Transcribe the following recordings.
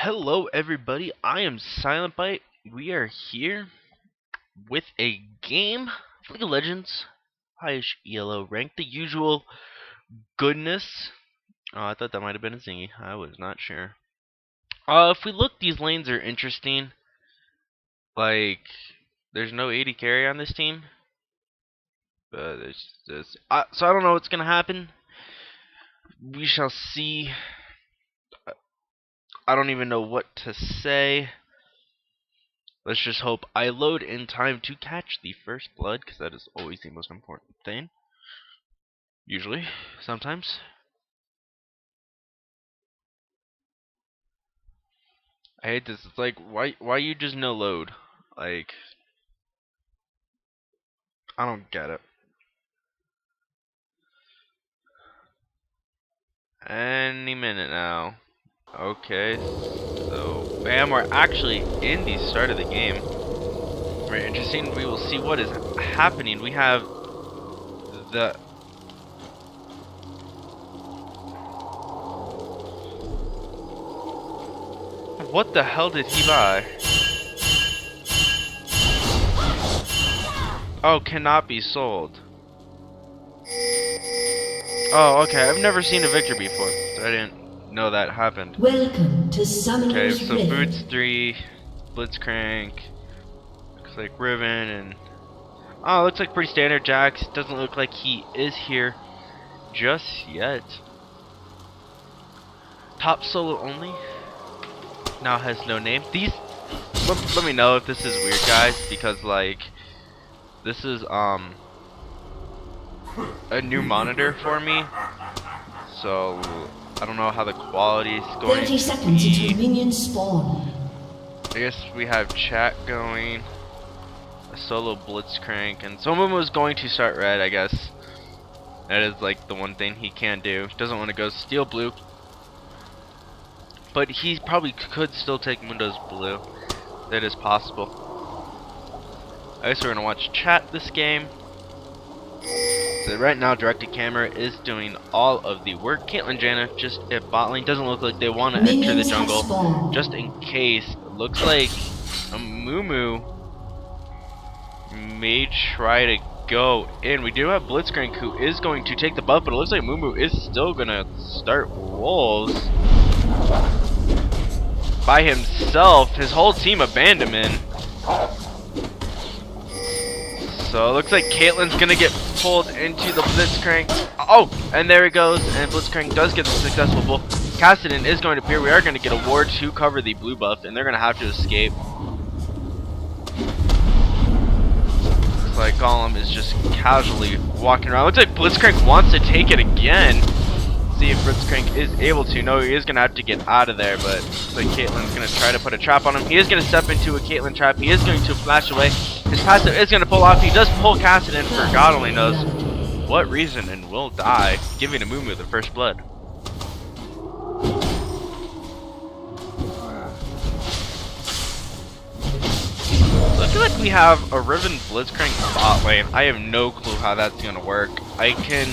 Hello everybody, I am Silent Bite. We are here with a game of League of Legends, highish ELO rank, the usual goodness. Oh, I thought that might have been a zingy. I was not sure. If we look, these lanes are interesting. Like, there's no AD carry on this team. But there's this. So I don't know what's gonna happen. We shall see. I don't even know what to say. Let's just hope I load in time to catch the first blood, because that is always the most important thing. Usually. Sometimes. I hate this. It's like, why you just no load? Like, I don't get it. Any minute now. Okay, so bam, we're actually in the start of the game. Very interesting. We will see what is happening. We have the what the hell did he buy? Oh, cannot be sold. Oh, okay. I've never seen a Victor before, so I didn't know that happened. Welcome to Summoner's Okay, so Rift. Boots 3, Blitzcrank, looks like Riven, and oh, looks like pretty standard Jax. Doesn't look like he is here just yet. Top solo only. Now has no name. These, let me know if this is weird, guys, because like this is a new monitor for me, so I don't know how the quality is going 30 seconds to be. until minions spawn. I guess we have chat going, a solo Blitzcrank, and someone was going to start red, I guess. That is like the one thing he can do. Doesn't want to go steal blue. But he probably could still take Mundo's blue. That is possible. I guess we're going to watch chat this game. So right now, directed camera is doing all of the work. Caitlyn Janna just at bot lane. Doesn't look like they want to enter the jungle. Just in case. It looks like a Mumu may try to go in. We do have Blitzcrank who is going to take the buff, but it looks like Mumu is still going to start Wolves by himself. His whole team abandoned him. So it looks like Caitlyn's gonna get pulled into the Blitzcrank. Oh, and there it goes, and Blitzcrank does get the successful pull. Kassadin is going to appear. We are going to get a ward to cover the blue buff, and they're going to have to escape. Looks like Golem is just casually walking around. Looks like Blitzcrank wants to take it again. See if Blitzcrank is able to. No, he is going to have to get out of there, but looks like Caitlyn's going to try to put a trap on him. He is going to step into a Caitlyn trap. He is going to flash away. His passive is going to pull off. He does pull Kassadin for God only knows what reason and will die, giving Amumu the first blood. Looks like we have a Riven Blitzcrank bot lane. I have no clue how that's going to work. I can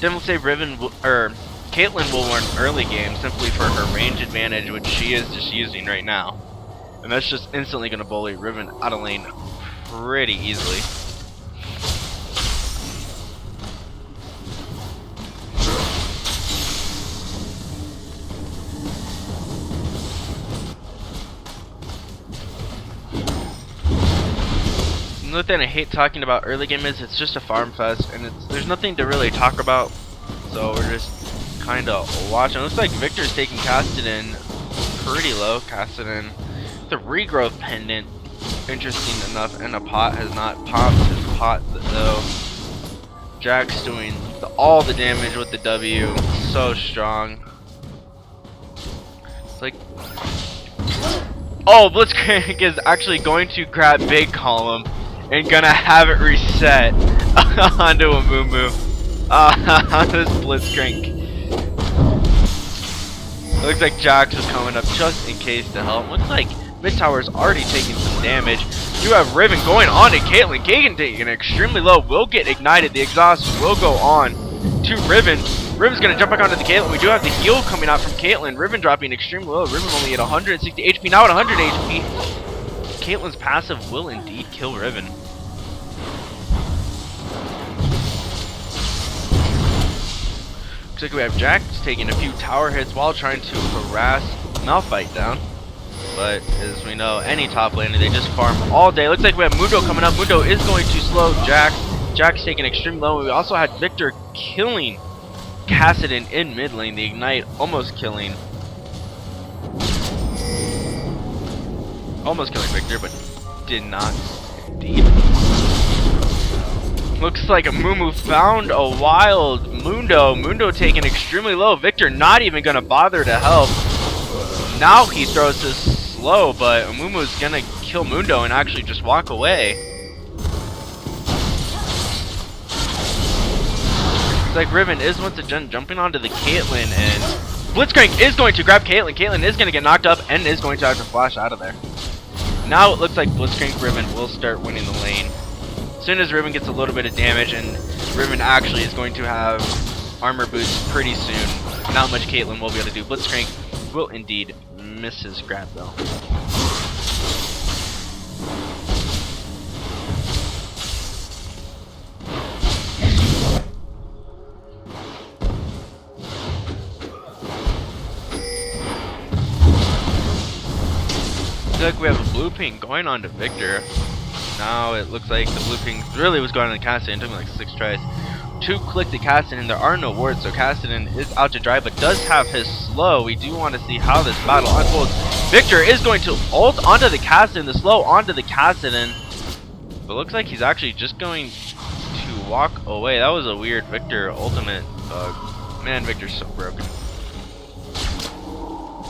definitely say Caitlyn will win early game simply for her range advantage, which she is just using right now. And that's just instantly going to bully Riven out of lane pretty easily. Another thing I hate talking about early game is it's just a farm fest, and there's nothing to really talk about. So we're just kind of watching. It looks like Victor's taking Kassadin pretty low. Kassadin, the regrowth pendant, interesting enough, and a pot has not popped his pot though. Jax doing all the damage with the W, so strong. It's like, oh, Blitzcrank is actually going to grab big column and gonna have it reset onto a Mumu. This Blitzcrank. Looks like Jax is coming up just in case to help. Looks like mid tower's already taking some damage. You have Riven going on to Caitlyn. Caitlyn taking extremely low. Will get ignited. The exhaust will go on to Riven. Riven's gonna jump back onto the Caitlyn. We do have the heal coming out from Caitlyn. Riven dropping extremely low. Riven only at 160 HP, now at 100 HP. Caitlyn's passive will indeed kill Riven. Looks like we have Jax taking a few tower hits while trying to harass Malphite down. But as we know, any top laner, they just farm all day. Looks like we have Mundo coming up. Mundo is going to slow Jax. Jax taking extreme low. We also had Victor killing Kassadin in mid lane. The Ignite almost killing Victor, but did not indeed. Looks like a Mumu found a wild Mundo. Mundo taking extremely low. Victor not even gonna bother to help. Now he throws his slow, but Mumu's gonna kill Mundo and actually just walk away. Looks like Riven is once again jumping onto the Caitlyn, and Blitzcrank is going to grab Caitlyn. Caitlyn is gonna get knocked up and is going to have to flash out of there. Now it looks like Blitzcrank Riven will start winning the lane. As soon as Riven gets a little bit of damage, and Riven actually is going to have armor boots pretty soon. Not much Caitlyn will be able to do. Blitzcrank will indeed miss his grab though. Looks like we have a blue ping going on to Victor. Now it looks like the blue ping really was going on to Kassadin. It took me like 6 tries to click the Kassadin. There are no wards, so Kassadin is out to dry, but does have his slow. We do want to see how this battle unfolds. Victor is going to ult onto the Kassadin, the slow onto the Kassadin. But looks like he's actually just going to walk away. That was a weird Victor ultimate bug. Man, Victor's so broken.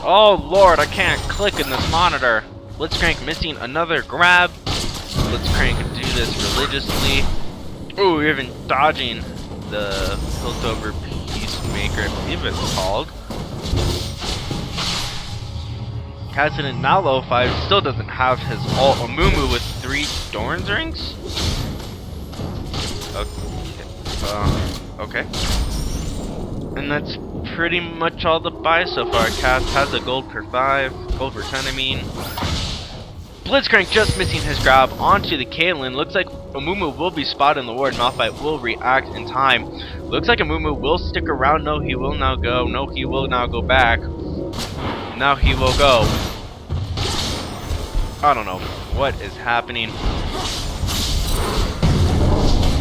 Oh lord, I can't click in this monitor. Blitzcrank missing another grab. Blitzcrank do this religiously. Ooh, we're even dodging the Piltover Peacemaker, I believe it's called. Kassadin now low 5, still doesn't have his ult. Mumu with 3 Thorns rings? Okay. And that's pretty much all the buys so far. Cass has a gold per 5, gold per 10 I mean. Blitzcrank just missing his grab onto the Caitlyn. Looks like Amumu will be spotted in the ward. Malphite will react in time. Looks like Amumu will stick around. No, he will now go. No, he will now go back. Now he will go. I don't know what is happening.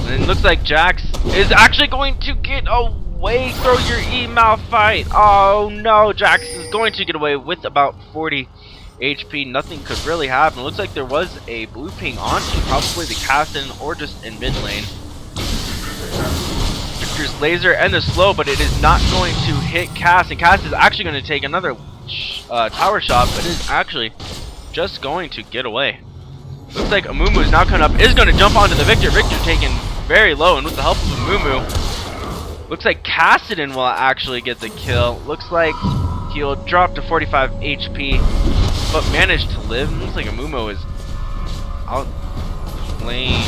And it looks like Jax is actually going to get away. Throw your E, Malphite. Oh no, Jax is going to get away with about 40 HP. Nothing could really happen. It looks like there was a blue ping onto probably the Kassadin or just in mid lane. Victor's laser and the slow, but it is not going to hit Cass, and Cass is actually going to take another tower shot, but is actually just going to get away. Looks like Amumu is now coming up, is going to jump onto the Victor. Victor taken very low, and with the help of Amumu, looks like Kassadin will actually get the kill. Looks like he'll drop to 45 HP, but managed to live. Looks like Amumu is outplaying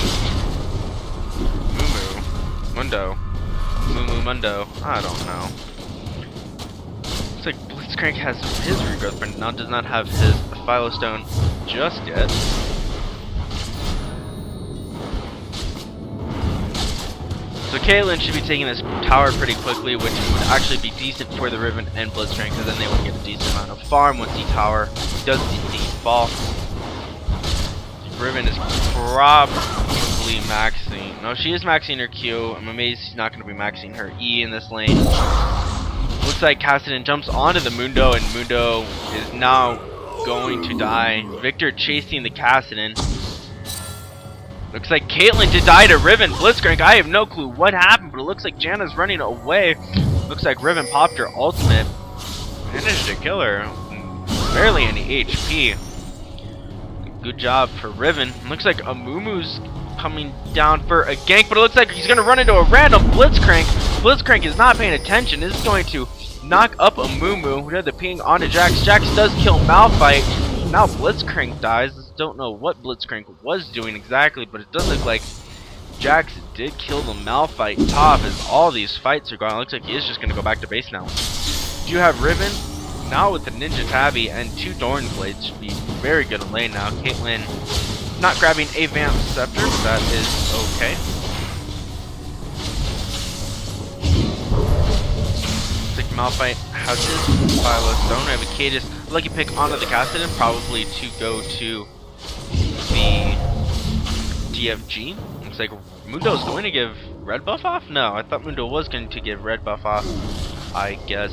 Mundo. I don't know. Looks like Blitzcrank has his regrowth, but now does not have his Philostone just yet. So Caitlyn should be taking this tower pretty quickly, which would actually be decent for the Riven and Blitzcrank, because then they would get a decent amount of farm once the tower does indeed fall. Riven is probably maxing. No, she is maxing her Q. I'm amazed she's not going to be maxing her E in this lane. Looks like Kassadin jumps onto the Mundo, and Mundo is now going to die. Victor chasing the Kassadin. Looks like Caitlyn did die to Riven. Blitzcrank, I have no clue what happened, but it looks like Janna's running away. Looks like Riven popped her ultimate. Managed to kill her. Barely any HP. Good job for Riven. Looks like Amumu's coming down for a gank, but it looks like he's going to run into a random Blitzcrank. Blitzcrank is not paying attention. This is going to knock up Amumu. We had the ping onto Jax. Jax does kill Malphite. Now Blitzcrank dies. Don't know what Blitzcrank was doing exactly, but it does look like Jax did kill the Malphite top as all these fights are gone. Looks like he is just going to go back to base now. You have Riven now with the Ninja Tabby and 2 Dorn Blades. Should be very good in lane now. Caitlyn not grabbing a Vamp Scepter, but that is okay. Looks like Malphite has his Stone. I have a Cadis. Lucky pick onto the Cassidon, probably to go to the DFG. Looks like Mundo's going to give red buff off? No, I thought Mundo was going to give red buff off, I guess.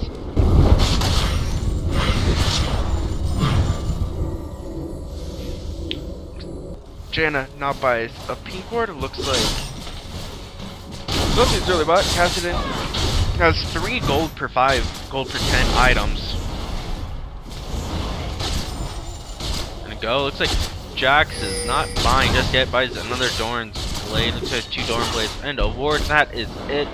Janna now buys a pink ward. Looks like nothing's really bought. Cassidon has 3 gold per 5, gold per 10 items. Gonna go. Looks like Jax is not buying just yet. Buys another Dorn's blade. Looks like 2 Dorn blades and a ward. That is it.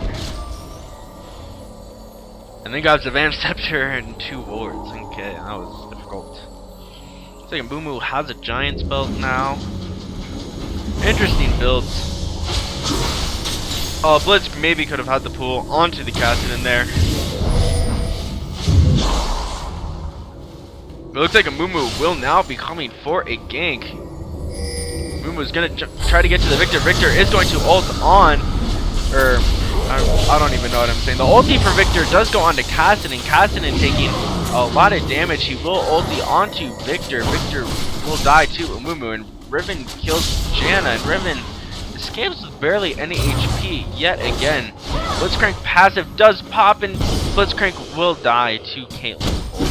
And then grabs a Vamp Scepter and 2 wards. Okay, that was difficult. Looks like Mumu has a Giant's belt now. Interesting builds. Oh, Blitz maybe could have had the pull onto the Cassidon there. It looks like a Mumu will now be coming for a gank. Mumu's gonna try to get to the Victor. Victor is going to ult on, or I don't even know what I'm saying. The ulti for Victor does go onto Cassidon. Cassidon taking a lot of damage. He will ulti onto Victor. Victor will die to Mumu, and Riven kills Janna, and Riven escapes with barely any HP yet again. Blitzcrank passive does pop, and Blitzcrank will die to Caitlyn's ult.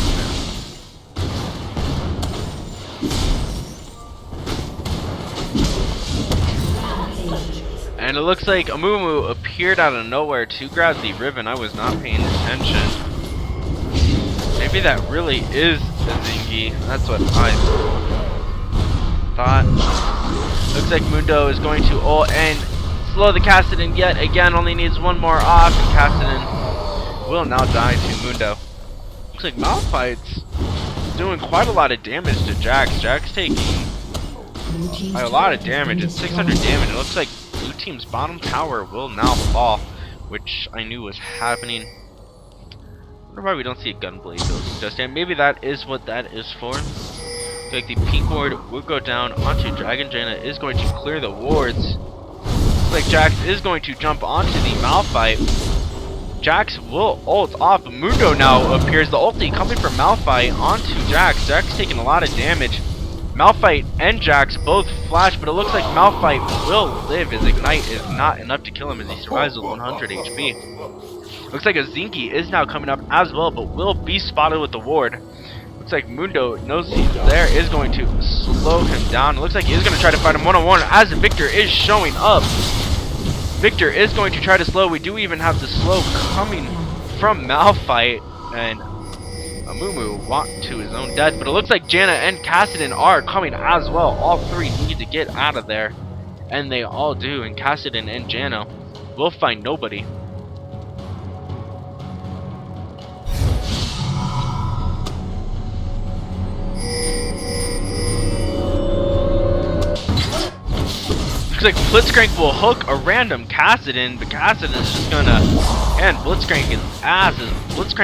And it looks like Amumu appeared out of nowhere to grab the Riven. I was not paying attention. Maybe that really is a Zingy. That's what I thought. Looks like Mundo is going to ult and slow the Cassidon yet again. Only needs 1 more off, and Cassidon will now die to Mundo. Looks like Malphite's doing quite a lot of damage to Jax. Jax taking a lot of damage. It's 600 damage. It looks like blue team's bottom tower will now fall, which I knew was happening. I wonder why we don't see a Gunblade build just yet. Maybe that is what that is for. Like the pink ward will go down onto Dragon. Janna is going to clear the wards. Looks like Jax is going to jump onto the Malphite. Jax will ult off. Mundo now appears. The ulti coming from Malphite onto Jax. Jax taking a lot of damage. Malphite and Jax both flash, but it looks like Malphite will live. His ignite is not enough to kill him as he survives with 100 HP. Looks like a Zinky is now coming up as well, but will be spotted with the ward. Looks like Mundo knows he's there, is going to slow him down. It looks like he is going to try to fight him one-on-one as Victor is showing up. Victor is going to try to slow. We do even have the slow coming from Malphite, and Amumu walked to his own death. But it looks like Janna and Cassidon are coming as well. All 3 need to get out of there, and they all do. And Cassidon and Janna will find nobody. Looks like Blitzcrank will hook a random Cassidon, but Cassidon is just gonna and Blitzcrank his ass. As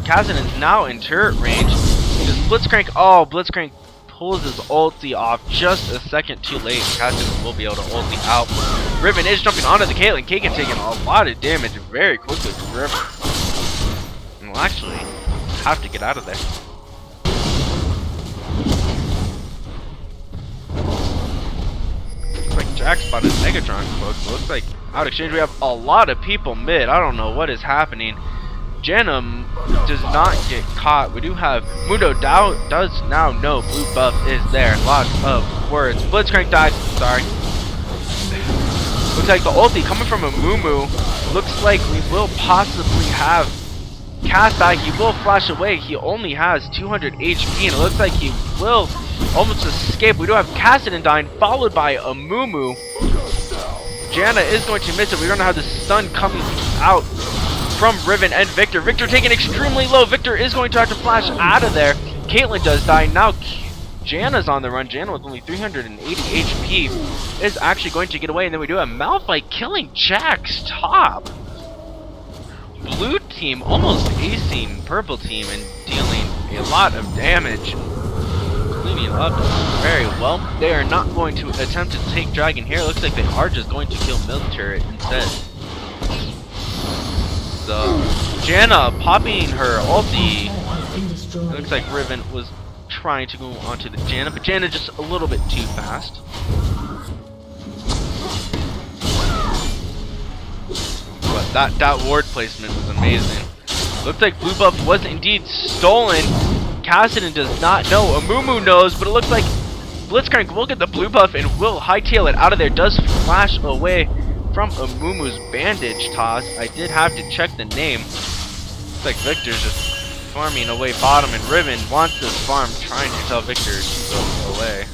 Cassidon is now in turret range. Does Blitzcrank? Oh, Blitzcrank pulls his ulti off just a second too late. Cassidon will be able to ulti out. Riven is jumping onto the Caitlyn. Caitlyn taking a lot of damage very quickly from Riven. And we'll actually have to get out of there. Jax spotted Megatron cloak. Looks like out of exchange we have a lot of people mid. I don't know what is happening. Janna does not get caught. We do have Mundo does now know blue buff is there. Lots of words. Blitzcrank died. Sorry. Looks like the ulti coming from a Mumu. Looks like we will possibly have cast eye. He will flash away. He only has 200 HP, and it looks like he will almost escape. We do have Cassidon dying, followed by a Mumu. Janna is going to miss it. We don't know how the stun coming out from Riven and Victor. Victor taking extremely low. Victor is going to have to flash out of there. Caitlyn does die. Now Janna's on the run. Janna with only 380 HP is actually going to get away, and then we do have Malphite killing Jax top. Blue team almost acing purple team and dealing a lot of damage. Cleaning up very well. They are not going to attempt to take Dragon here. Looks like they are just going to kill Milk Turret instead. So, Janna popping her ulti. It looks like Riven was trying to go onto the Janna, but Janna just a little bit too fast. But that ward placement was amazing. Looked like blue buff was indeed stolen. Kassadin does not know. Amumu knows, but it looks like Blitzcrank will get the blue buff and will hightail it out of there. Does flash away from Amumu's bandage toss. I did have to check the name. Looks like Victor's just farming away bottom, and Riven wants this farm, trying to tell Victor to go away.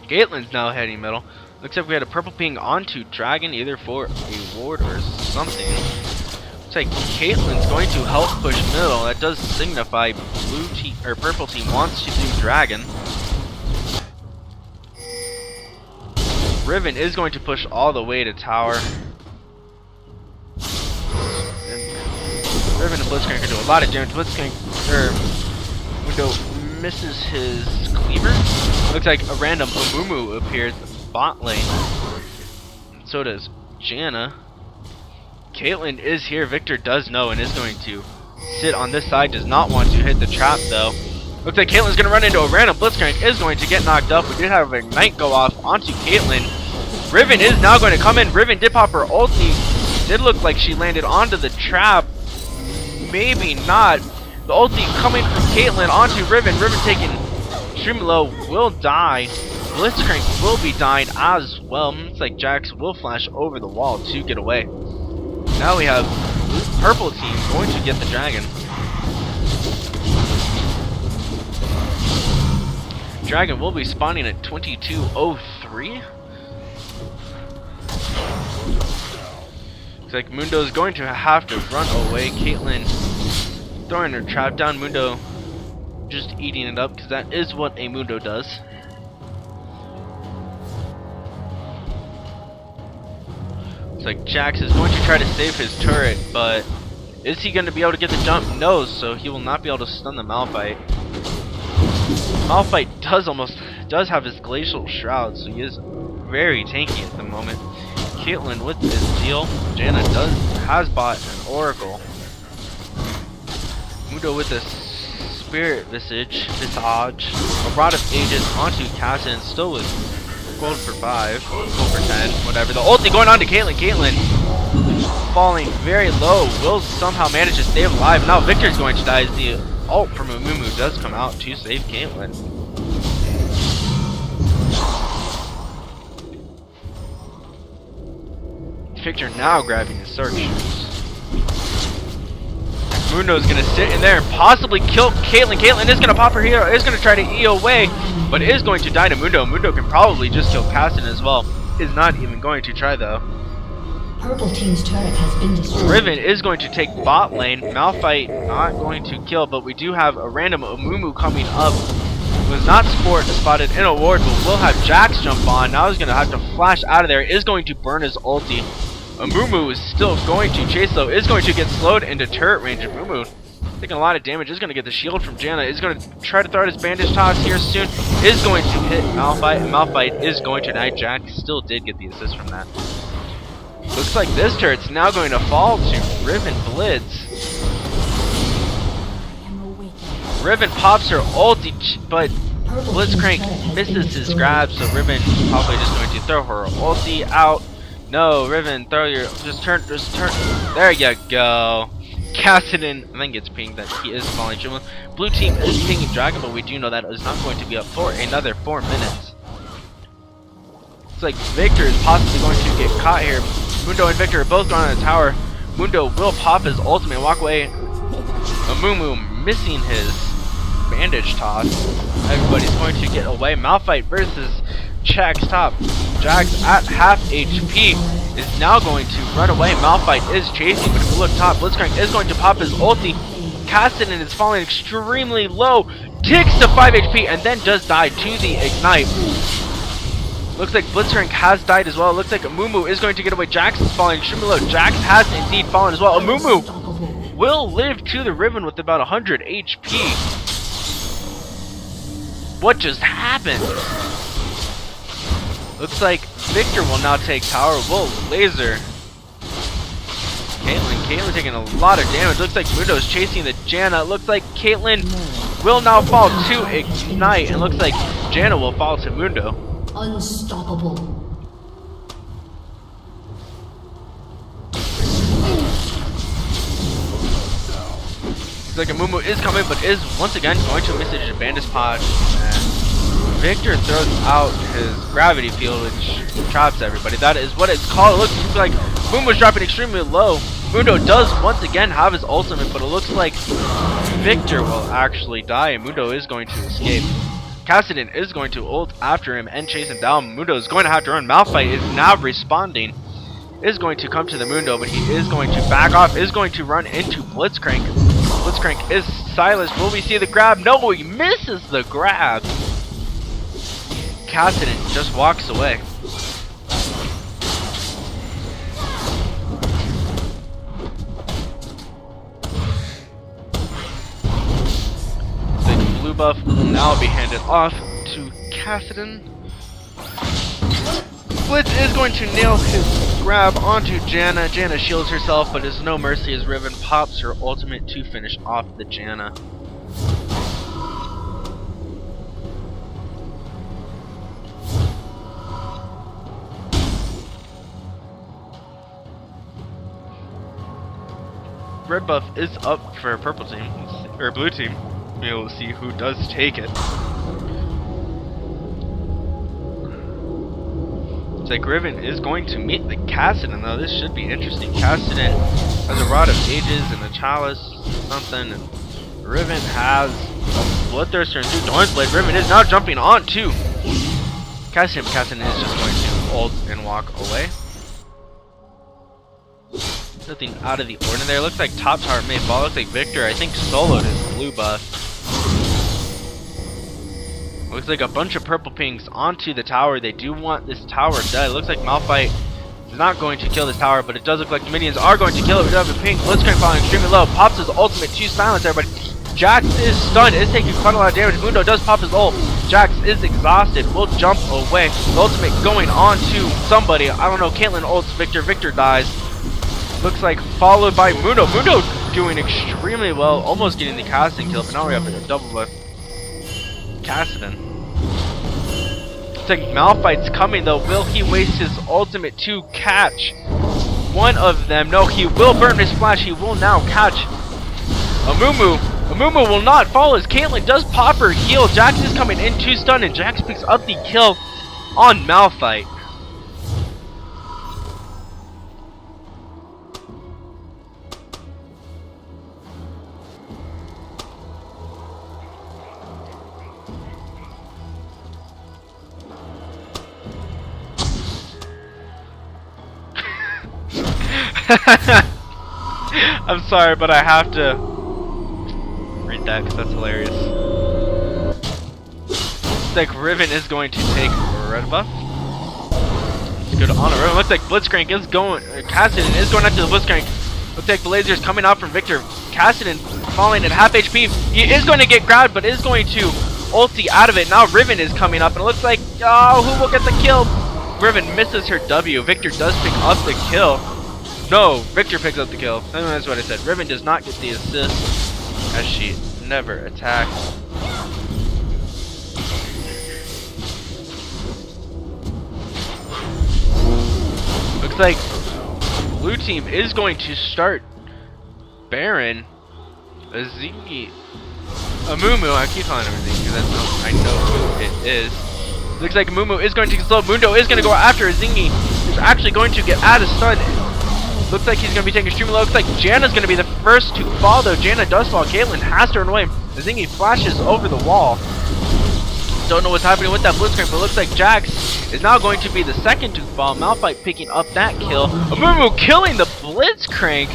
Caitlyn's now heading middle. Looks like we had a purple ping onto Dragon, either for a ward or something. Looks like Caitlyn's going to help push middle. That does signify blue team or purple team wants to do Dragon. Riven is going to push all the way to tower. Riven and Blitzcrank are doing a lot of damage. Blitzcrank window misses his cleaver. Looks like a random Amumu appears bot lane. So does Janna. Caitlyn is here. Victor does know and is going to sit on this side. Does not want to hit the trap though. Looks like Caitlyn's going to run into a random. Blitzcrank is going to get knocked up. We did have a Ignite go off onto Caitlyn. Riven is now going to come in. Riven did pop her ulti. Did look like she landed onto the trap. Maybe not. The ulti coming from Caitlyn onto Riven. Riven taking extremely low. Will die. Blitzcrank will be dying as well. Looks like Jax will flash over the wall to get away. Now we have purple team going to get the Dragon. Dragon will be spawning at 22:03. Looks like Mundo is going to have to run away. Caitlyn throwing her trap down. Mundo just eating it up because that is what a Mundo does. Looks like Jax is going to try to save his turret, but is he going to be able to get the jump? No, so he will not be able to stun the Malphite. Malphite does have his Glacial Shroud, so he is very tanky at the moment. Caitlyn with his deal. Janna has bought an Oracle. Mundo with the Spirit Visage. A Rod of Ages onto Kassadin, still with gold for 5, gold for 10, whatever. The ulti going on to Caitlyn. Caitlyn falling very low. Will somehow manage to stay alive. Now Victor's going to die as the ult from Amumu does come out to save Caitlyn. Victor now grabbing his Sark shoes. Mundo's gonna sit in there and possibly kill Caitlyn. Caitlyn is gonna pop her hero, is gonna try to E away, but is going to die to Mundo. Mundo can probably just kill Kassadin as well. Is not even going to try though. Purple team's turret has been destroyed. Riven is going to take bot lane. Malphite not going to kill, but we do have a random Amumu coming up. Was not spotted in a ward, but will have Jax jump on. Now he's gonna have to flash out of there. Is going to burn his ulti. Amumu is still going to chase though. Is going to get slowed into turret range. Amumu taking a lot of damage. Is going to get the shield from Janna. Is going to try to throw out his bandage toss here soon. Is going to hit Malphite, and Malphite is going to die. Jax still did get the assist from that. Looks like this turret's now going to fall to Riven Blitz. Riven pops her ulti, but Blitzcrank misses his grab, so Riven probably just going to throw her ulti out. No, Riven, just turn. There you go. Kassadin, I think it's pinged that he is falling. Blue team is pinging Dragon, but we do know that is not going to be up for another 4 minutes. Looks like Victor is possibly going to get caught here. Mundo and Victor are both going on the tower. Mundo will pop his ultimate and walk away. Amumu missing his bandage toss. Everybody's going to get away. Malphite versus Jax top. Jax at half HP is now going to run away. Malphite is chasing, but if you look top, Blitzcrank is going to pop his ulti. Cassidy is falling extremely low, ticks to 5 HP, and then does die to the ignite. Looks like Blitzcrank has died as well. Looks like Amumu is going to get away. Jax is falling extremely low. Jax has indeed fallen as well. Amumu will live to the Riven with about 100 HP. What just happened? Looks like Victor will now take tower. Whoa, laser. Caitlyn taking a lot of damage. Looks like Mundo's chasing the Janna. Looks like Caitlyn will now fall to ignite. And looks like Janna will fall to Mundo. Unstoppable. Looks like Amumu is coming, but is once again going to miss a bandage pod. Victor throws out his gravity field, which traps everybody. That is what it's called. It looks like Mumu's dropping extremely low. Mundo does once again have his ultimate, but it looks like Victor will actually die, and Mundo is going to escape. Cassidy is going to ult after him and chase him down. Mundo is going to have to run. Malphite is now responding. Is going to come to the Mundo, but he is going to back off. Is going to run into Blitzcrank. Blitzcrank is silenced. Will we see the grab? No, he misses the grab. Cassidy just walks away. The blue buff will now be handed off to Cassidy. Blitz is going to nail his grab onto Janna. Janna shields herself, but is no mercy as Riven pops her ultimate to finish off the Janna. Red buff is up for purple team, or blue team. We'll see who does take it. It's like Riven is going to meet the Cassidy, though. This should be interesting. Cassidy has a Rod of Ages and a Chalice, something, and Riven has a Bloodthirster and 2 Thorns Blade. Riven is now jumping on too. Cassidy is just going to ult and walk away. Nothing out of the ordinary. Looks like top tower may fall. Looks like Victor, I think, soloed his blue buff. Looks like a bunch of purple pinks onto the tower. They do want this tower dead. Looks like Malphite is not going to kill this tower, but it does look like the minions are going to kill it. We do have a pink. Blitzcrank falling extremely low. Pops his ultimate to silence everybody. Jax is stunned. Is taking quite a lot of damage. Mundo does pop his ult. Jax is exhausted. Will jump away. The ultimate going on to somebody. I don't know. Caitlyn ults Victor. Victor dies. Looks like followed by Mundo. Mundo doing extremely well, almost getting the casting kill, but now we have a double with Cassidy. Looks like Malphite's coming though. Will he waste his ultimate to catch one of them? No, he will burn his flash. He will now catch Amumu. Amumu will not fall as Caitlyn does pop her heal. Jax is coming in to stun, and Jax picks up the kill on Malphite. I'm sorry, but I have to read that because that's hilarious. Looks like Riven is going to take red buff. Let's go to Honor. Riven looks like Blitzcrank is going. Cassidy is going after the Blitzcrank. Looks like the laser is coming out from Victor. Cassidy falling at half HP. He is going to get grabbed, but is going to ulti out of it. Now Riven is coming up, and it looks like, oh, who will get the kill? Riven misses her W. Victor does pick up the kill. No, Victor picks up the kill. That's what I said. Riven does not get the assist as she never attacks. Looks like blue team is going to start Baron. Azingi. Amumu, I keep calling him Azingi because I know who it is. Looks like Amumu is going to slow. Mundo is going to go after Azingi. He's actually going to get out of stun. Looks like he's going to be taking extremely low. Looks like Janna's going to be the first to fall, though. Janna does fall. Caitlyn has to run away. Azingi flashes over the wall. Don't know what's happening with that Blitzcrank, but looks like Jax is now going to be the second to fall. Malphite picking up that kill. Amumu killing the Blitzcrank.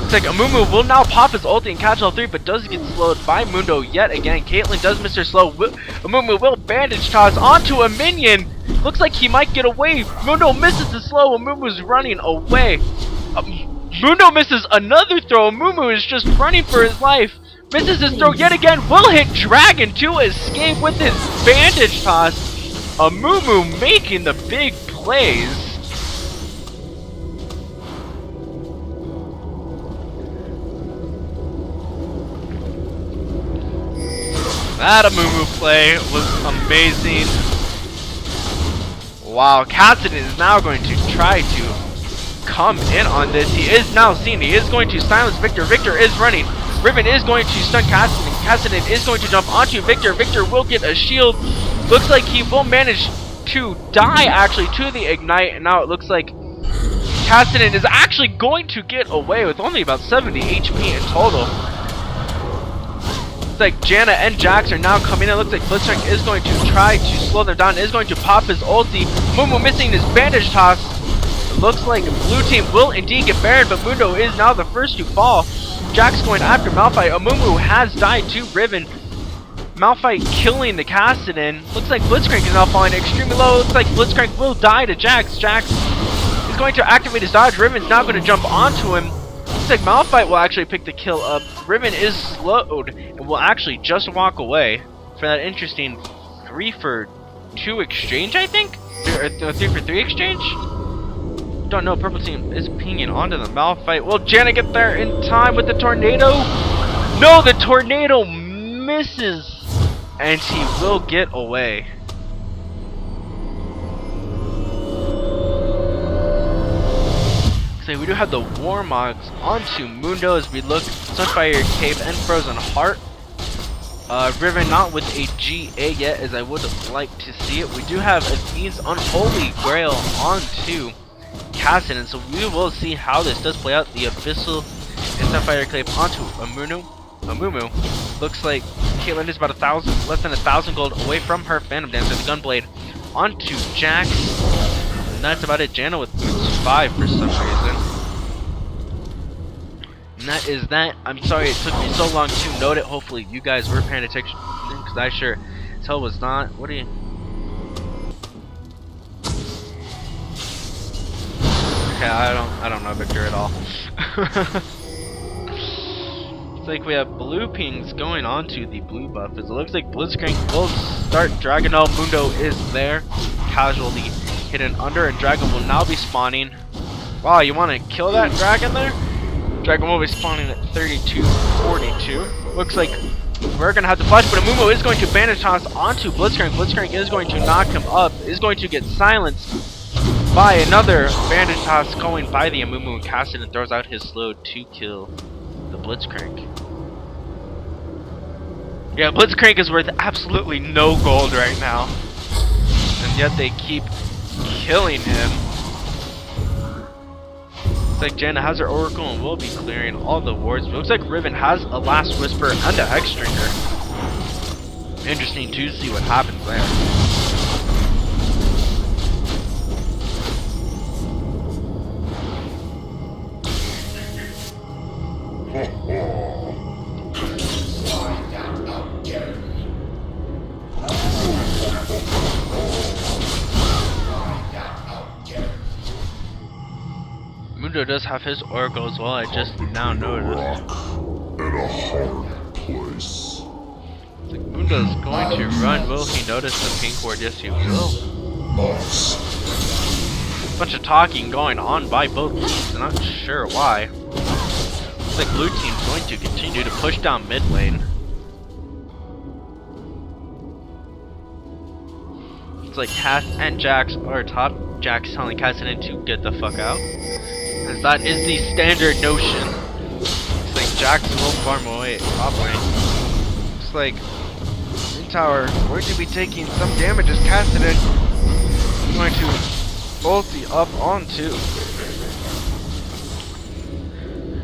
Looks like Amumu will now pop his ulti and catch all three, but does get slowed by Mundo yet again. Caitlyn does miss her slow. Amumu will bandage toss onto a minion. Looks like he might get away. Mundo misses the slow. Amumu's running away. Mundo misses another throw. Amumu is just running for his life. Misses his throw yet again. Will hit Dragon to escape with his bandage toss. Amumu making the big plays. That Amumu play was amazing. Wow, Cassidy is now going to try to come in on this. He is now seen. He is going to silence Victor. Victor is running. Riven is going to stun Cassidy. Cassidy is going to jump onto Victor. Victor will get a shield. Looks like he will manage to die actually to the ignite. And now it looks like Cassidy is actually going to get away with only about 70 HP in total. Like Janna and Jax are now coming in. It looks like Blitzcrank is going to try to slow them down, is going to pop his ulti. Mumu missing his bandage toss. It looks like blue team will indeed get buried, but Mundo is now the first to fall. Jax going after Malphite. Amumu has died to Riven. Malphite killing the Kassadin. Looks like Blitzcrank is now falling extremely low. Looks like Blitzcrank will die to Jax. Jax is going to activate his dodge. Riven's now going to jump onto him. Looks like Malphite will actually pick the kill up. Riven is slowed and will actually just walk away for that interesting 3-for-2 exchange, I think? Or 3-for-3 exchange? Don't know. Purple team is pinging onto the Malphite. Will Janna get there in time with the tornado? No, the tornado misses. And he will get away. We do have the Warmogs onto Mundo as we look Sunfire Cave and Frozen Heart. Riven not with a GA yet, as I would like to see it. We do have Athene's Unholy Grail onto Kassadin, so we will see how this does play out. The Abyssal and Sunfire Cave onto Amumu. Looks like Caitlyn is about less than 1,000 gold away from her Phantom Dancer. The Gunblade onto Jax. And that's about it. Janna with boots 5 for some reason. And that is that. I'm sorry it took me so long to note it. Hopefully you guys were paying attention, because I sure as hell was not. What are you? Okay, I don't know Victor at all. It's like we have blue pings going on to the blue buff. As it looks like Blitzcrank will start. Dragonel Mundo is there. Casually hidden under, and Dragon will now be spawning. Wow, you want to kill that Dragon there? Dragon will be spawning at 32-42. Looks like we're going to have to flash, but Amumu is going to bandage toss onto Blitzcrank. Blitzcrank is going to knock him up, is going to get silenced by another bandage toss going by the Amumu, and Kassadin throws out his slow to kill the Blitzcrank. Yeah, Blitzcrank is worth absolutely no gold right now, and yet they keep killing him. Looks like Janna has her Oracle and will be clearing all the wards. But looks like Riven has a Last Whisper and a Hexdrinker. Interesting to see what happens there. Mundo does have his Oracle as well, I just now noticed. In a hard place. Like Mundo's going to run. Will he notice the pink ward? Yes, he will. Nice. Bunch of talking going on by both teams. I'm not sure why. Looks like blue team's going to continue to push down mid lane. It's like Cass and Jax are top. Jax telling Kassadin to get the fuck out. As that is the standard notion. Looks like Jax will farm away at top lane. Looks like in tower going to be taking some damage as Kassadin is going to ulti up onto.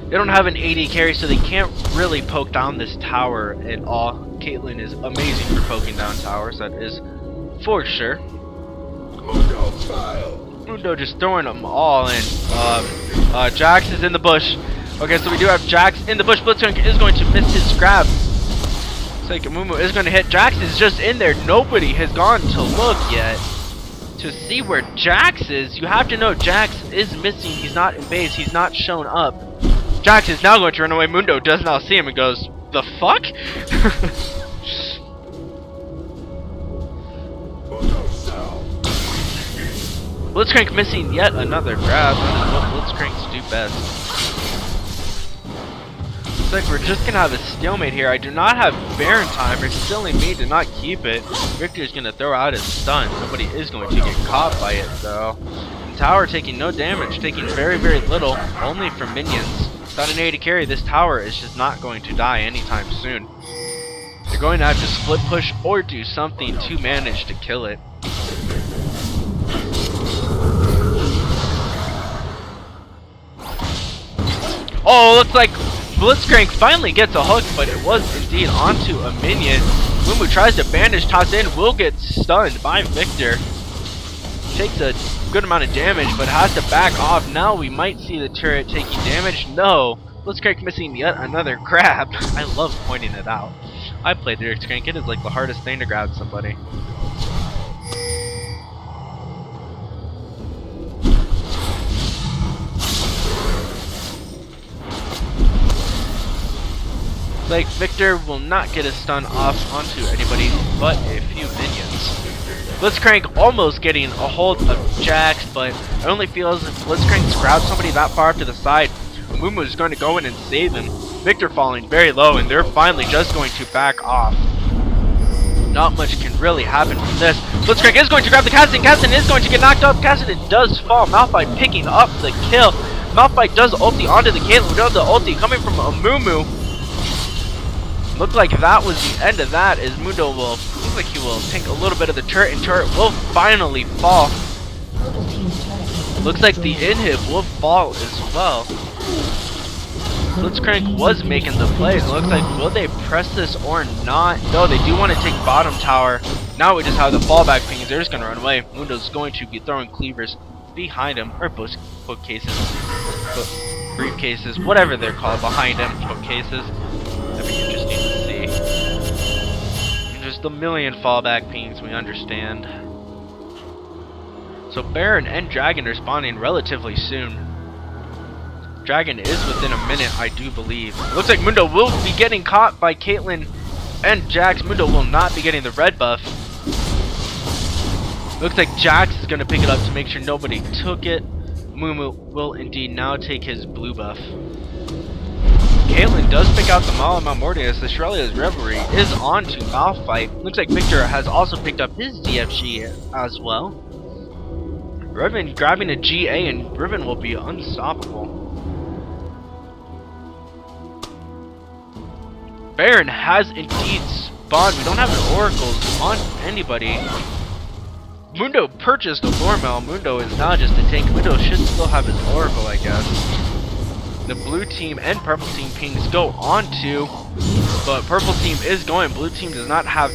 They don't have an AD carry, so they can't really poke down this tower at all. Caitlyn is amazing for poking down towers, that is for sure. Mundo just throwing them all in. Jax is in the bush. Okay, so we do have Jax in the bush. Blitzcrank is going to miss his grab. Looks like Amumu is going to hit. Jax is just in there. Nobody has gone to look yet to see where Jax is. You have to know Jax is missing. He's not in base. He's not shown up. Jax is now going to run away. Mundo does not see him and goes, the fuck? Blitzcrank missing yet another grab. That is what Blitzcranks do best. Looks like we're just gonna have a stalemate here. I do not have Baron timer. It's silly me to not keep it. Victor's gonna throw out his stun. Somebody is going to get caught by it though. And tower taking no damage, taking very, very little, only from minions. Without an A to carry, this tower is just not going to die anytime soon. They're going to have to split push or do something to manage to kill it. Oh, looks like Blitzcrank finally gets a hook, but it was indeed onto a minion. Mumu tries to bandage, toss in, will get stunned by Victor. Takes a good amount of damage, but has to back off. Now we might see the turret taking damage. No, Blitzcrank missing yet another grab. I love pointing it out. I played Blitzcrank. It is like the hardest thing to grab somebody. Like Victor will not get a stun off onto anybody but a few minions. Blitzcrank almost getting a hold of Jax, but it only feels if Blitzcrank's grabbed somebody that far up to the side, Mumu is going to go in and save him. Victor falling very low, and they're finally just going to back off. Not much can really happen from this. Blitzcrank is going to grab the Kassadin. Kassadin is going to get knocked up. Kassadin does fall. Malphite picking up the kill. Malphite does ulti onto the Caitlyn. We know the ulti coming from Amumu. Looked like that was the end of that, as Mundo will, looks like he will take a little bit of the turret, and turret will finally fall. Looks like the inhib will fall as well. Blitzcrank was making the plays. It looks like, will they press this or not? No, they do want to take bottom tower. Now we just have the fallback pings. They're just going to run away. Mundo's going to be throwing cleavers behind him, or bookcases, briefcases, whatever they're called, behind him, bookcases. That'd be interesting to see. And just a million fallback pings, we understand. So Baron and Dragon are spawning relatively soon. Dragon is within a minute, I do believe. Looks like Mundo will be getting caught by Caitlyn and Jax. Mundo will not be getting the red buff. Looks like Jax is going to pick it up to make sure nobody took it. Mumu will indeed now take his blue buff. Caitlyn does pick out the Mala Mortius. The Shurelya's Revelry is on to Malphite. Looks like Victor has also picked up his DFG as well. Riven grabbing a GA, and Riven will be unstoppable. Baron has indeed spawned. We don't have an Oracles on anybody. Mundo purchased a Lormel. Mundo is now just a tank. Mundo should still have his Oracle, I guess. The blue team and purple team pings go on to, but purple team is going. Blue team does not have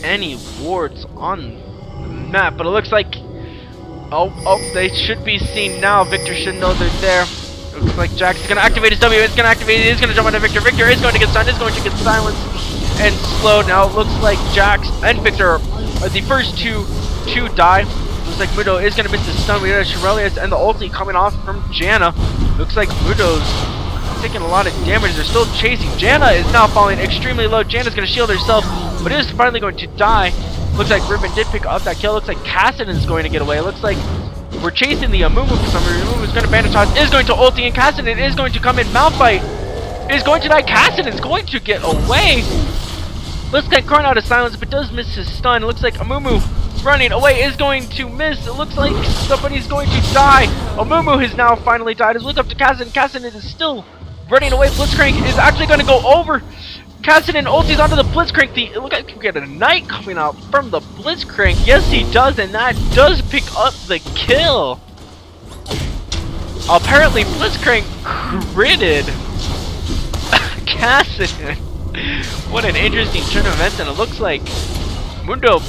any wards on the map, but it looks like, oh, they should be seen now. Victor should know they're there. It looks like Jax is going to activate his W. It's going to activate it. It's going to jump onto Victor. Victor is going to get stunned. Is going to get silenced and slowed. Now it looks like Jax and Victor are the first two to die. Looks like Mundo is going to miss the stun. We have Shurelya's and the ulti coming off from Janna. Looks like Mundo's taking a lot of damage. They're still chasing. Janna is now falling extremely low. Janna's going to shield herself, but is finally going to die. Looks like Riven did pick up that kill. Looks like Kassadin is going to get away. Looks like we're chasing the Amumu for some reason. Amumu is going to bandage toss, is going to ulti, and Kassadin is going to come in. Malphite is going to die. Kassadin is going to get away. Looks like crying out of silence, but does miss his stun. It looks like Amumu running away is going to miss. It looks like somebody's going to die. Amumu has now finally died. As we look up to Kassadin. Kassadin is still running away. Blitzcrank is actually going to go over. Kassadin ultis onto the Blitzcrank. It looks like we get a knight coming out from the Blitzcrank. Yes, he does, and that does pick up the kill. Apparently, Blitzcrank critted Kassadin. What an interesting turn of events, and it looks like Mundo,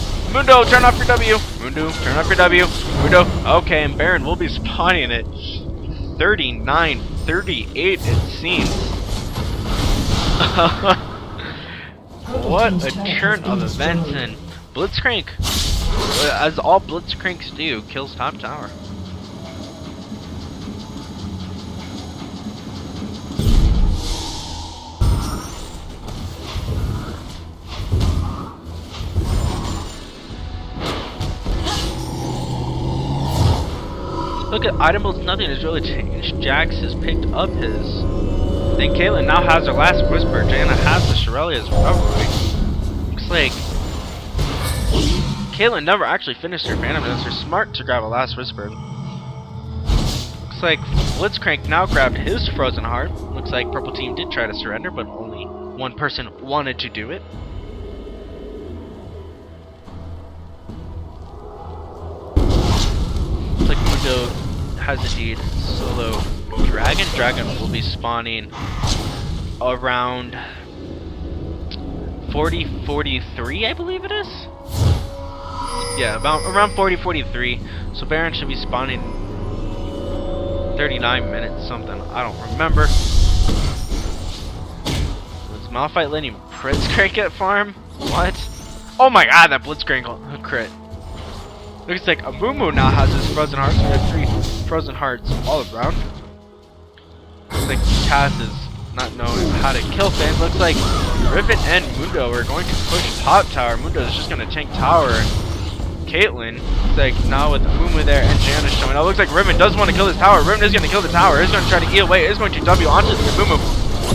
turn off your W. Mundo, turn off your W. Mundo, okay, and Baron will be spawning it. 39-38 it seems. What a turn of events, and Blitzcrank, as all Blitzcranks do, kills top tower. Look at item builds, nothing has really changed. Jax has picked up his. Then Caitlyn now has her last Whisper. Jana has the Shirelia's Revelry. Looks like Caitlyn never actually finished her Phantom Dancer. Smart to grab a last Whisper. Looks like Blitzcrank now grabbed his Frozen Heart. Looks like Purple Team did try to surrender, but only one person wanted to do it. Looks like Mundo has indeed solo Dragon. Dragon will be spawning around 40-43, I believe it is. Yeah, around 40-43. So Baron should be spawning 39 minutes, something. I don't remember. Is Malphite letting Blitzcrank get farm? What? Oh my god, that Blitzcrank crit. Looks like Amumu now has his Frozen Hearts. We have 3 Frozen Hearts all around. Looks like Cass is not knowing how to kill things. Looks like Riven and Mundo are going to push top tower. Mundo is just going to tank tower. Caitlyn, looks like now with Amumu there and Jana showing up. Looks like Riven does want to kill this tower. Riven is going to kill the tower. Is going to try to eat away. Is going to W onto the Amumu.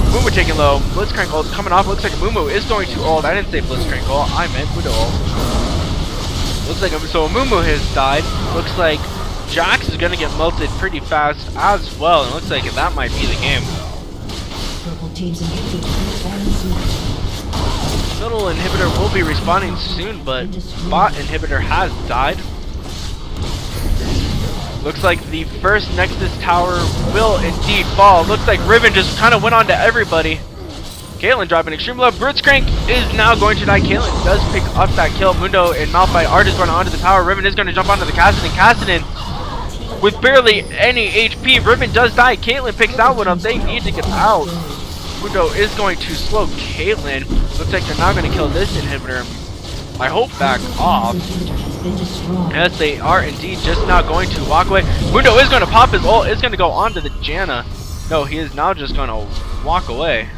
Amumu taking low. Blitzcrank ult coming off. Looks like Amumu is going to ult. I didn't say Blitzcrank ult. I meant Mundo ult. Looks like so Amumu has died. Looks like Jax is gonna get melted pretty fast as well, and looks like that might be the game. Middle inhibitor will be respawning soon, but bot inhibitor has died. Looks like the first Nexus tower will indeed fall. Looks like Riven just kind of went on to everybody. Caitlyn dropping extreme low. Blitzcrank is now going to die. Caitlyn does pick up that kill. Mundo and Malphite are just going onto the tower. Riven is going to jump onto the Kassadin. Kassadin with barely any HP. Riven does die. Caitlyn picks that one up. They need to get out. Mundo is going to slow Caitlyn. Looks like they're now going to kill this inhibitor. I hope back off. Yes, they are indeed just now going to walk away. Mundo is going to pop his ult. Is going to go onto the Jana. No, he is now just going to walk away.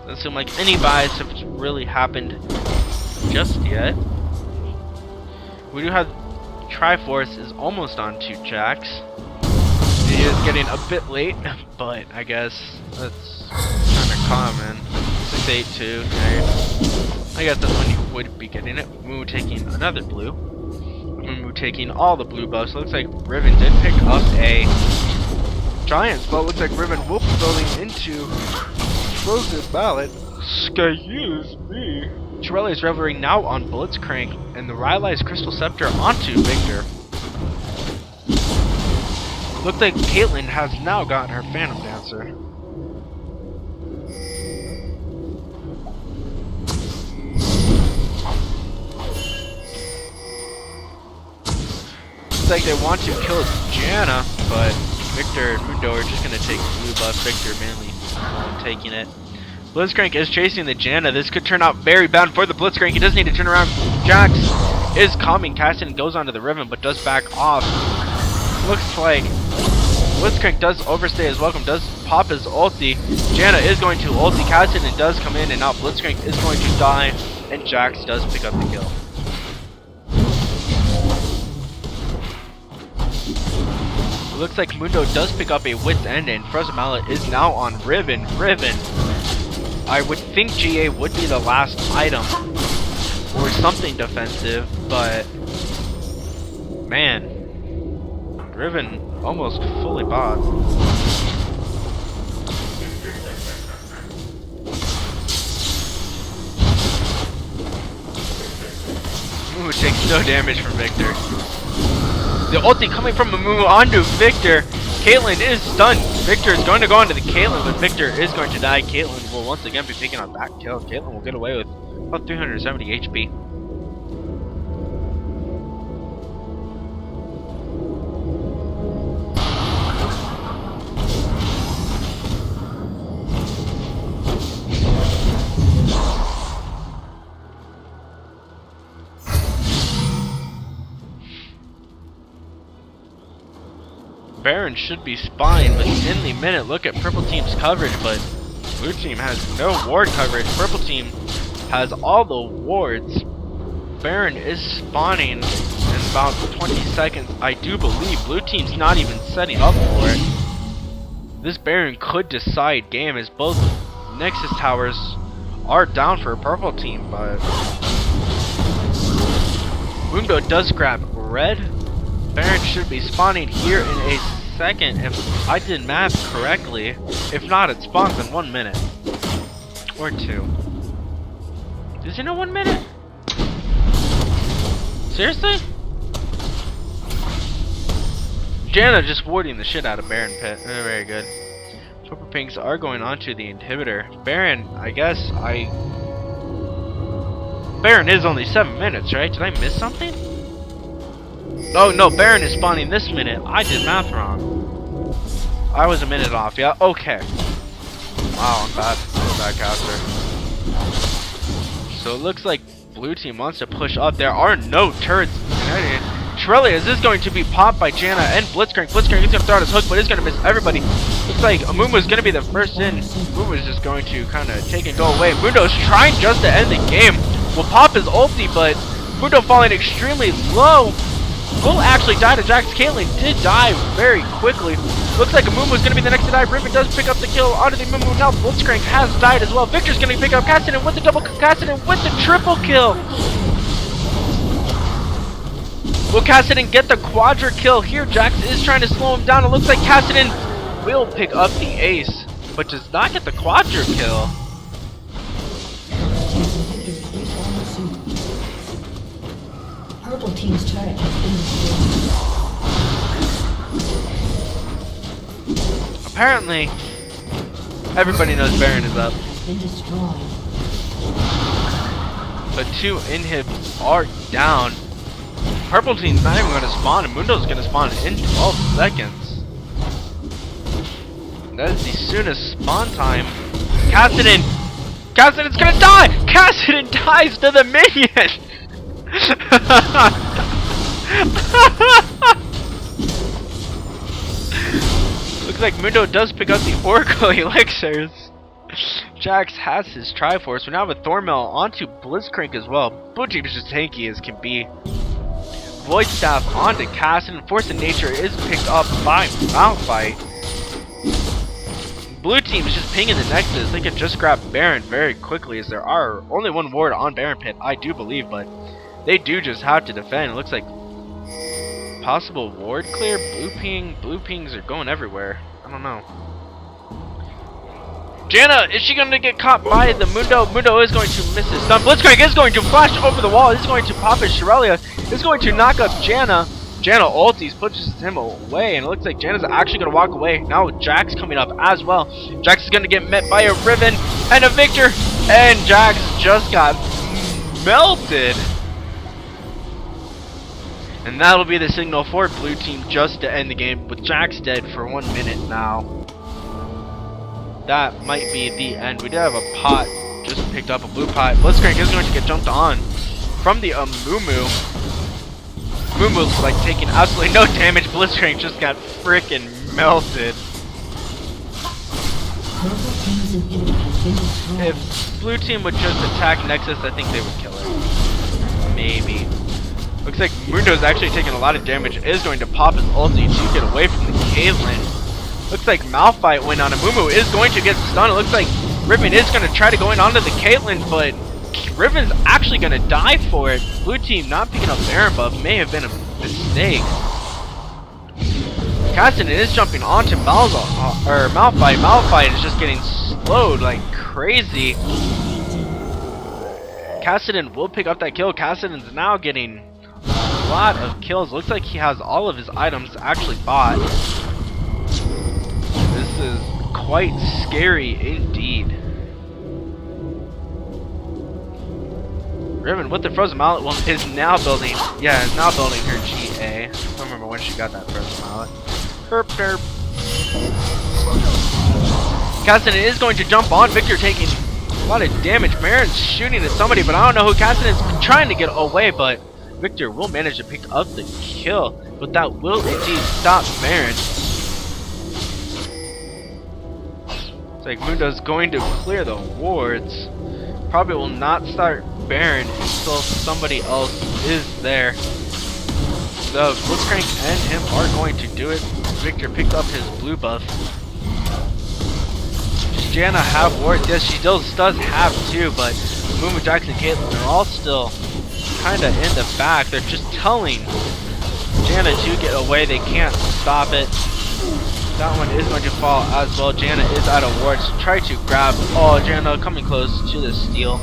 Doesn't seem like any buys have really happened just yet. We do have Triforce is almost on 2 Jax. He is getting a bit late, but I guess that's kind of common. 682, right? I guess that's when you would be getting it. Moo taking another blue. Moo taking all the blue buffs. Looks like Riven did pick up a giant spell. Looks like Riven will be building into Frozen Mallet. Excuse me. Shirelia's Revelry now on Blitzcrank, and the Rylai's Crystal Scepter onto Victor. Looks like Caitlyn has now gotten her Phantom Dancer. Looks like they want to kill Jana, but Victor and Mundo are just going to take blue buff. Victor mainly taking it. Blitzcrank is chasing the Jana. This could turn out very bad for the Blitzcrank. He does need to turn around. Jax is calming Kassadin, goes onto the Riven, but does back off. Looks like Blitzcrank does overstay his welcome, does pop his ulti. Jana is going to ulti Kassadin, does come in, and now Blitzcrank is going to die, and Jax does pick up the kill. It looks like Mundo does pick up a Wit's End, and Frozen Mallet is now on Riven. Riven, I would think GA would be the last item, or something defensive, but man, Riven almost fully bought. Ooh, takes no damage from Victor. The ulti coming from Amumu onto Victor. Caitlyn is stunned. Victor is going to go onto the Caitlyn, but Victor is going to die. Caitlyn will once again be picking up that kill. Caitlyn will get away with about 370 HP. Baron should be spawning within the minute. Look at purple team's coverage, but blue team has no ward coverage. Purple team has all the wards. Baron is spawning in about 20 seconds. I do believe blue team's not even setting up for it. This Baron could decide game as both Nexus towers are down for purple team, but Mundo does grab red. Baron should be spawning here in a second if I did math correctly. If not, it spawns in 1 minute. Or 2. Is it in 1 minute? Seriously? Janna just warding the shit out of Baron Pit. Very good. Purple Pinks are going on to the inhibitor. Baron, I guess Baron is only 7 minutes, right? Did I miss something? Oh no, Baron is spawning this minute. I did math wrong. I was a minute off, yeah? Okay. Wow, I'm bad. Bad caster. So it looks like blue team wants to push up. There are no turrets. Shrelia, is this going to be popped by Janna and Blitzcrank? Blitzcrank is going to throw out his hook, but he's going to miss everybody. Looks like Amumu is going to be the first in. Amumu is just going to kind of take and go away. Mundo's trying just to end the game. Will pop his ulti, but Mundo falling extremely low. Will actually die to Jax. Caitlyn did die very quickly. Looks like Amumu is going to be the next to die. Riven does pick up the kill onto the Amumu. Now Blitzcrank has died as well. Victor's going to pick up Cassidy with the double Cassidy with the triple kill. Will Cassidy get the quadra kill here? Jax is trying to slow him down. It looks like Cassidy will pick up the ace, but does not get the quadra kill. Purple team's turret has been destroyed. Apparently, everybody knows Baron is up. Been destroyed. But 2 inhibs are down. Purple team's not even going to spawn, and Mundo's going to spawn in 12 seconds. That is the soonest spawn time. Cassidy! Cassidy's going to die! Cassidy dies to the minion! Looks like Mundo does pick up the Oracle Elixirs. Jax has his Triforce. We now have a Thornmail onto Blitzcrank as well. Blue team is just tanky as can be. Void Staff onto Cassidy. Force of Nature is picked up by Malphite. Blue team is just pinging the Nexus. They could just grab Baron very quickly as there are only 1 ward on Baron Pit, I do believe, but they do just have to defend. It looks like possible ward clear. Blue pings are going everywhere. I don't know. Janna, is she going to get caught by the Mundo? Mundo is going to miss his stun. Blitzcrank is going to flash over the wall. He's going to pop his Shrelia. He's going to knock up Janna. Janna ultis, pushes him away, and it looks like Janna's actually going to walk away. Now Jax coming up as well. Jax is going to get met by a Riven and a Victor, and Jax just got melted. And that'll be the signal for blue team just to end the game, with Jax dead for 1 minute now. That might be the end. We did have a pot, just picked up a blue pot. Blitzcrank is going to get jumped on from the Amumu. Mumu's like taking absolutely no damage. Blitzcrank just got freaking melted. If blue team would just attack Nexus, I think they would kill her. Maybe. Looks like Mundo's actually taking a lot of damage. Is going to pop his ulti to get away from the Caitlyn. Looks like Malphite went on. Amumu is going to get stunned. It looks like Riven is going to try to go in onto the Caitlyn, but Riven's actually going to die for it. Blue team not picking up Baron buff may have been a mistake. Cassidy is jumping onto Malphite. Malphite is just getting slowed like crazy. Cassidy will pick up that kill. Cassidy's now getting lot of kills. Looks like he has all of his items actually bought. This is quite scary indeed. Riven with the frozen mallet is now building. Yeah, is now building her GA. I don't remember when she got that frozen mallet. Herp derp. Cassidy is going to jump on. Victor taking a lot of damage. Marin's shooting at somebody, but I don't know who Cassidy is trying to get away, but Victor will manage to pick up the kill. But that will indeed stop Marin. It's like Mundo's going to clear the wards. Probably will not start Baron until somebody else is there. The Blitzcrank and him are going to do it. Victor picked up his blue buff. Does Janna have wards? Yes, she does have two, but Mumu, Jax, and Caitlyn are all still kind of in the back. They're just telling Janna to get away. They can't stop it. That one is going to fall as well. Janna is out of wards. Try to grab. Oh, Janna coming close to the steal.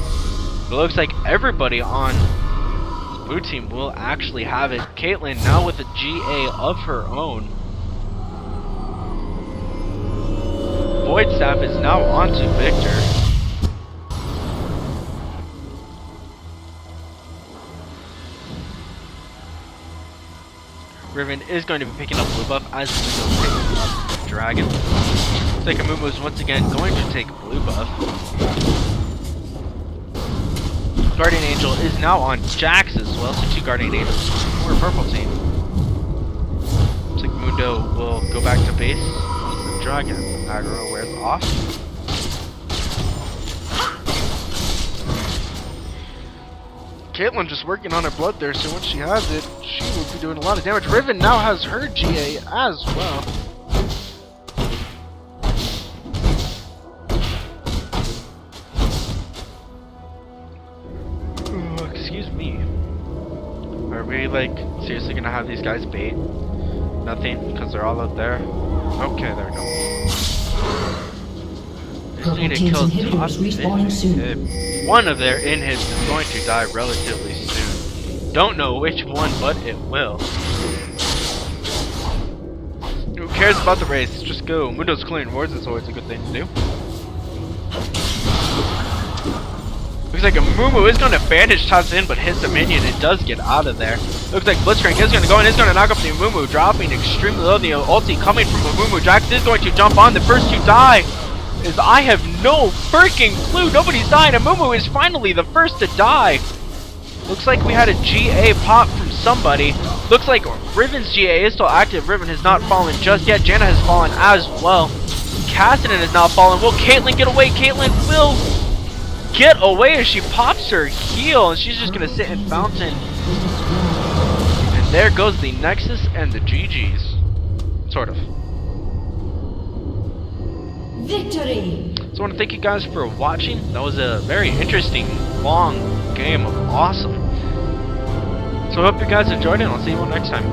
It looks like everybody on the blue team will actually have it. Caitlyn now with a GA of her own. Void Staff is now onto Victor. Riven is going to be picking up blue buff as Mumu picks up Dragon. Looks like Mumu is once again going to take blue buff. Guardian Angel is now on Jax as well, so two Guardian Angels for a purple team. Looks like Mundo will go back to base once the Dragon aggro wears off. Caitlyn just working on her blood there, so once she has it, she will be doing a lot of damage. Riven now has her GA as well. Excuse me. Are we like seriously gonna have these guys bait? Nothing, because they're all out there. Okay, there we go. Just need to kill top inhib. One of their inhibs is going to die relatively soon. Don't know which one, but it will. Who cares about the race? Just go. Mundo's clearing wards, that's always a good thing to do. Looks like a Mumu is going to bandage toss in, but hits the minion. It does get out of there. Looks like Blitzcrank is going to go in. Is going to knock up the Mumu, dropping extremely low. The ulti coming from a Mumu. Jax is going to jump on. The first to die is I have no freaking clue. Nobody's dying. And Mumu is finally the first to die. Looks like we had a GA pop from somebody. Looks like Riven's GA is still active. Riven has not fallen just yet. Janna has fallen as well. Cassidy has now fallen. Will Caitlyn get away? Caitlyn will get away as she pops her heel, and she's just gonna sit in Fountain. And there goes the Nexus and the GG's. Sort of. Victory! So I want to thank you guys for watching. That was a very interesting, long game of awesome. So I hope you guys enjoyed it, and I'll see you all next time.